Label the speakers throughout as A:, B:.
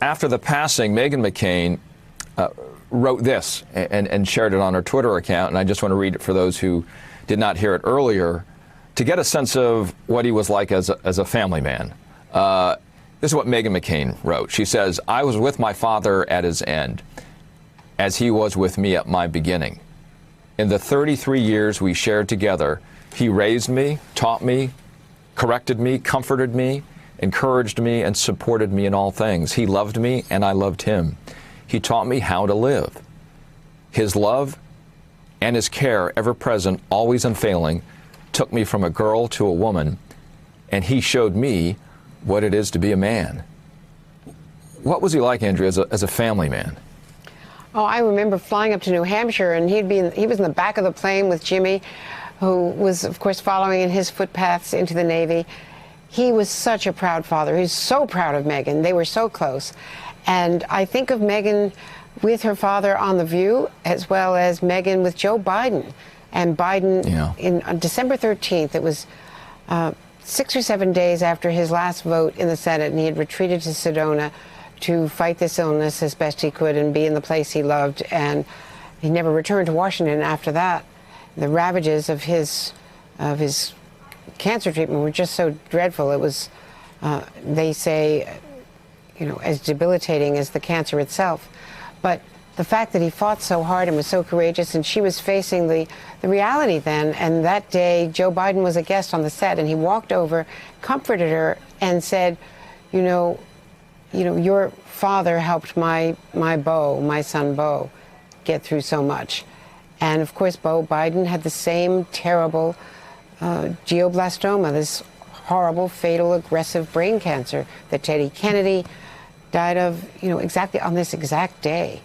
A: after the passing, Meghan McCain wrote this and shared it on her Twitter account, and I just want to read it for those who did not hear it earlier to get a sense of what he was like as a family man. This is what Meghan McCain wrote. She says, "I was with my father at his end, as he was with me at my beginning. In the 33 years we shared together, he raised me, taught me, corrected me, comforted me, encouraged me, and supported me in all things. He loved me, and I loved him. He taught me how to live. His love and his care, ever present, always unfailing, took me from a girl to a woman, and he showed me what it is to be a man." What was he like, Andrea, as a family man?
B: Oh, I remember flying up to New Hampshire, and he was in the back of the plane with Jimmy, who was, of course, following in his footpaths into the Navy. He was such a proud father. He was so proud of Meghan. They were so close. And I think of Meghan with her father on The View, as well as Meghan with Joe Biden. And Biden, on December 13th, it was 6 or 7 days after his last vote in the Senate, and he had retreated to Sedona to fight this illness as best he could and be in the place he loved. And he never returned to Washington after that. The ravages of his cancer treatment were just so dreadful. It was, they say, as debilitating as the cancer itself. But the fact that he fought so hard and was so courageous, and she was facing the reality then, and that day Joe Biden was a guest on the set, and he walked over, comforted her, and said, your father helped my son Beau, get through so much. And of course, Beau Biden had the same terrible glioblastoma, this horrible, fatal, aggressive brain cancer that Teddy Kennedy died of, exactly on this exact day,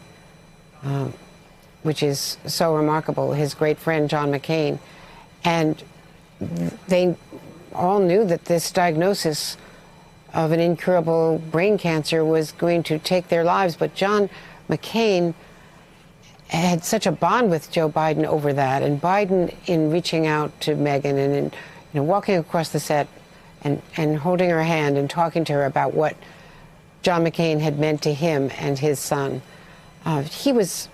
B: which is so remarkable. His great friend, John McCain. And they all knew that this diagnosis of an incurable brain cancer was going to take their lives. But John McCain had such a bond with Joe Biden over that. And Biden, in reaching out to Meghan and in, walking across the set and holding her hand and talking to her about what John McCain had meant to him and his son. He was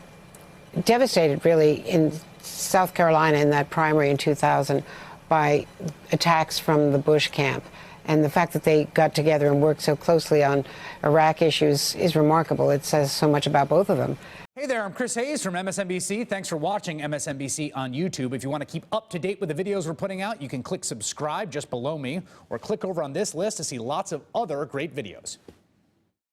B: devastated, really, in South Carolina in that primary in 2000 by attacks from the Bush camp. And the fact that they got together and worked so closely on Iraq issues is remarkable. It says so much about both of them.
C: Hey there, I'm Chris Hayes from MSNBC. Thanks for watching MSNBC on YouTube. If you want to keep up to date with the videos we're putting out, you can click subscribe just below me, or click over on this list to see lots of other great videos.